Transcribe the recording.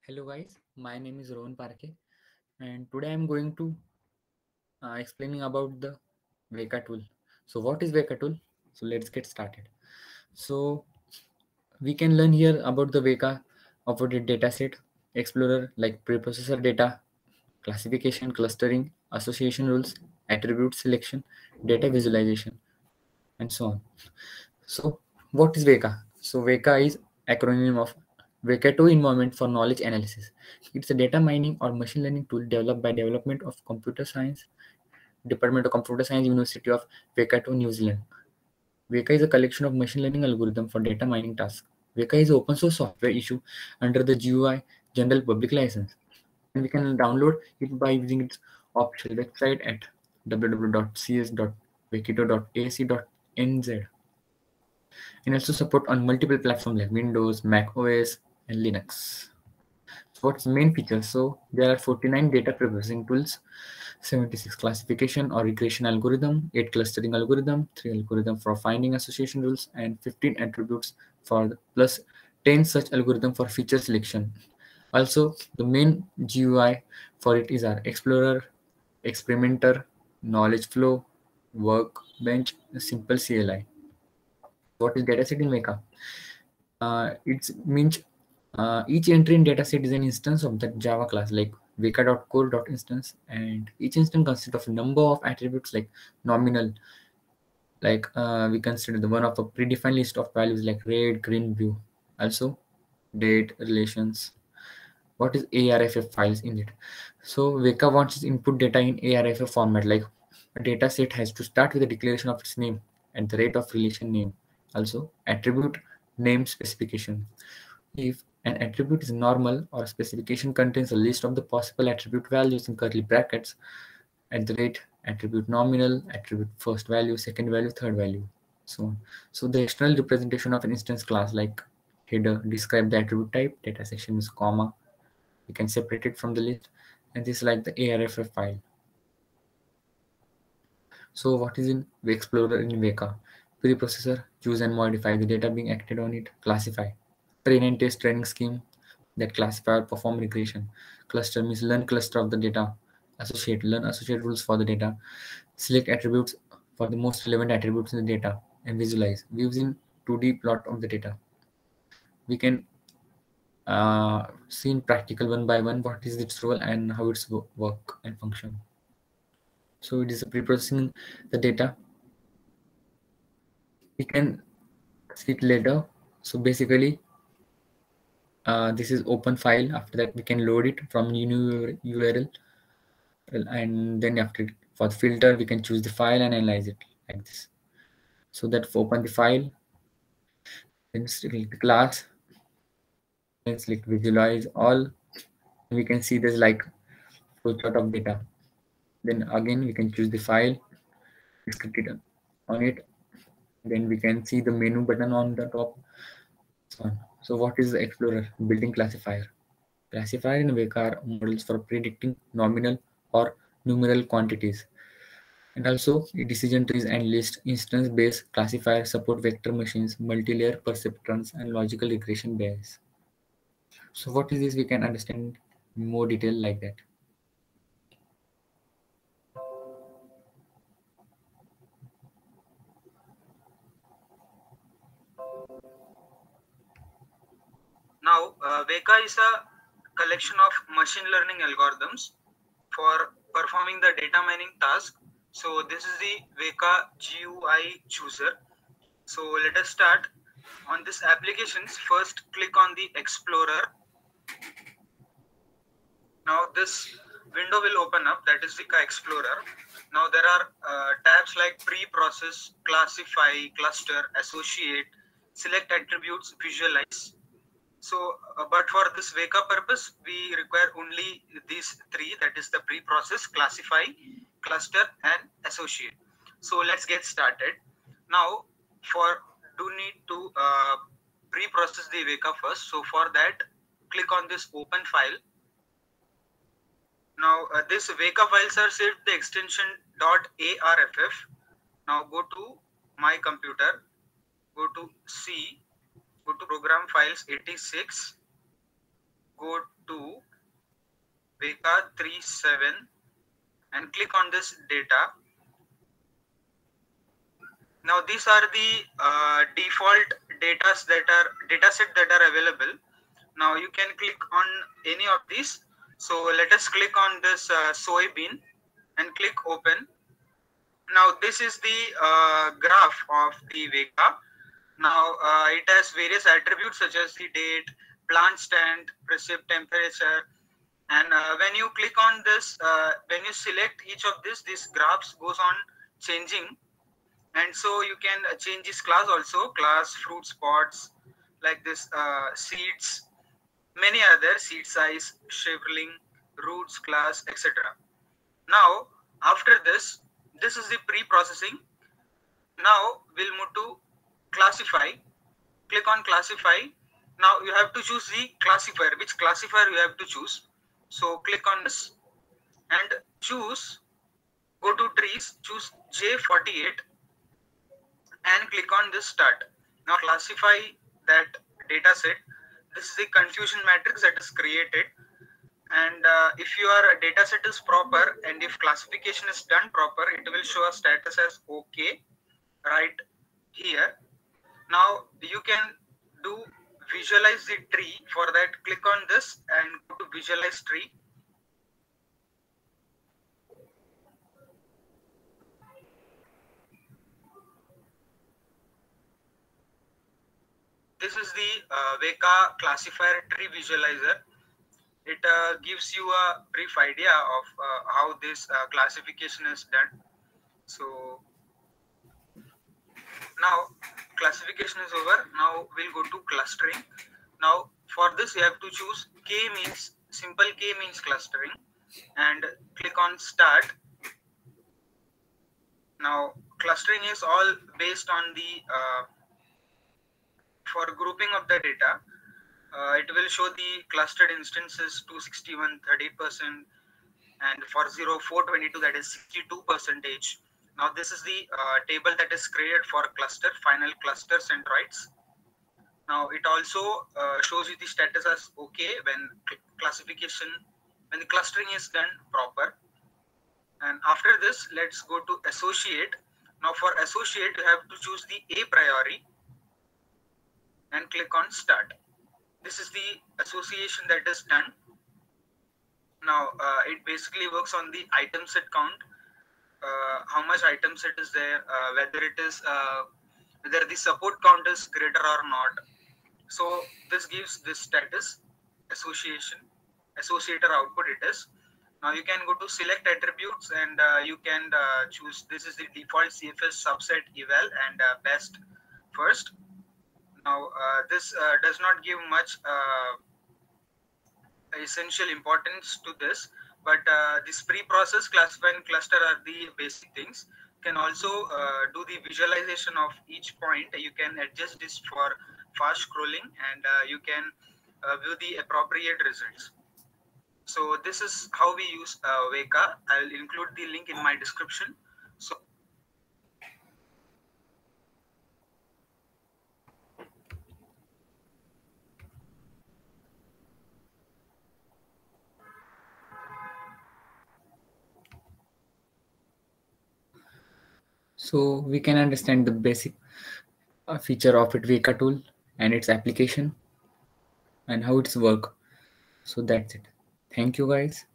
Hello guys, my name is Rohan Parke and today I am going to explaining about the Veka tool. So what is Veka tool? So let's get started. So we can learn here about the Veka operated dataset, explorer like preprocessor data, classification, clustering, association rules, attribute selection, data visualization, and so on. So what is Veka? So Veka is acronym of Vekato Environment for Knowledge Analysis. It's a data mining or machine learning tool developed by Development of Computer Science, Department of Computer Science, University of Waikato, New Zealand. Veka is a collection of machine learning algorithm for data mining tasks. Veka is open source software issue under the GUI General Public License, and we can download it by using its official website at www.cs.waikato.ac.nz, and also support on multiple platforms like Windows, Mac OS, and Linux. So what's the main features? So there are 49 data processing tools, 76 classification or regression algorithm, 8 clustering algorithm, 3 algorithm for finding association rules, and 15 attributes for plus 10 such algorithm for feature selection. Also, the main GUI for it is our Explorer, Experimenter, Knowledge Flow, Workbench, Simple CLI. What is dataset in Veka? It means each entry in dataset is an instance of the Java class like veka.core.instance, and each instance consists of a number of attributes like nominal, like we consider the one of a predefined list of values like red, green, blue. Also, date, relations. What is ARFF files in it? So Veka wants its input data in ARFF format, like a data set has to start with a declaration of its name at the rate of relation name. Also, attribute name specification. If an attribute is normal or specification contains a list of the possible attribute values in curly brackets at the rate attribute nominal, attribute first value, second value, third value, so on. So the external representation of an instance class like header describe the attribute type, data section is comma, we can separate it from the list, and this is like the ARFF file. So what is in the Explorer in Veka? Preprocessor, choose and modify the data being acted on it, classify, train and test training scheme that classify or perform regression. Cluster means learn cluster of the data, associate, learn associate rules for the data, select attributes for the most relevant attributes in the data, and visualize, views in 2D plot of the data. We can see in practical one by one what is its role and how it's work and function. So it is pre-processing the data. We can see it later. So basically, this is open file. After that, we can load it from new URL, and then after for the filter, we can choose the file and analyze it like this. So that open the file, then select the class, then select visualize all. We can see there's like flowchart of data. Then again, we can choose the file, click it on it. Then we can see the menu button on the top. So what is the Explorer? Building classifier. Classifier in Veka are models for predicting nominal or numeral quantities. And also decision trees and list instance-based classifier support vector machines, multi-layer perceptrons, and logical regression bias. So what is this? We can understand more detail like that. Now, Veka is a collection of machine learning algorithms for performing the data mining task. So this is the Veka GUI chooser. So let us start. On this applications, first click on the Explorer. Now this window will open up, that is Veka Explorer. Now there are tabs like pre-process, classify, cluster, associate, select attributes, visualize. So, but for this Veka purpose, we require only these three, that is the pre-process, classify, cluster, and associate. So let's get started. Now, do need to pre-process the Veka first. So for that, click on this open file. Now, this Veka files are saved the extension .arff. Now go to my computer, go to C, go to program files 86. go to Weka 37 and click on this data. Now these are the default dataset that are available. Now you can click on any of these. So let us click on this soybean and click open. Now this is the graph of the Weka. Now it has various attributes such as the date, plant stand, precip temperature, and when you click on this, when you select each of these graphs goes on changing, and so you can change this class also, class, fruit spots, like this, seeds, many other, seed size, shriveling, roots class, etc. Now after this is the pre-processing. Now we'll move to classify. Click on classify. Now you have to choose the classifier, which classifier you have to choose. So click on this and choose, go to trees, choose J48 and click on this start. Now classify that data set. This is the confusion matrix that is created, and if your data set is proper and if classification is done proper, it will show a status as OK right here. Now you can do visualize the tree. For that, click on this and go to visualize tree. This is the Weka classifier tree visualizer. It gives you a brief idea of how this classification is done. So now classification is over. Now we'll go to clustering. Now for this you have to choose K means, simple K means clustering, and click on start. Now clustering is all based on the for grouping of the data. It will show the clustered instances 261, 30%, and for 0422 that is 62%. Now this is the table that is created for cluster, final cluster centroids. Now it also shows you the status as OK when classification, when the clustering is done proper. And after this, let's go to associate. Now for associate, you have to choose the a priori and click on start. This is the association that is done. Now it basically works on the item set count, how much item set is there, whether it is whether the support count is greater or not. So this gives this status association, associator output it is. Now you can go to select attributes and you can choose, this is the default CFS subset eval and best first. Now this does not give much essential importance to this, but this pre-process, classify and cluster are the basic things. You can also do the visualization of each point. You can adjust this for fast scrolling and you can view the appropriate results. So this is how we use Weka. I will include the link in my description. So we can understand the basic feature of it, Weka tool and its application and how it's work. So that's it. Thank you guys.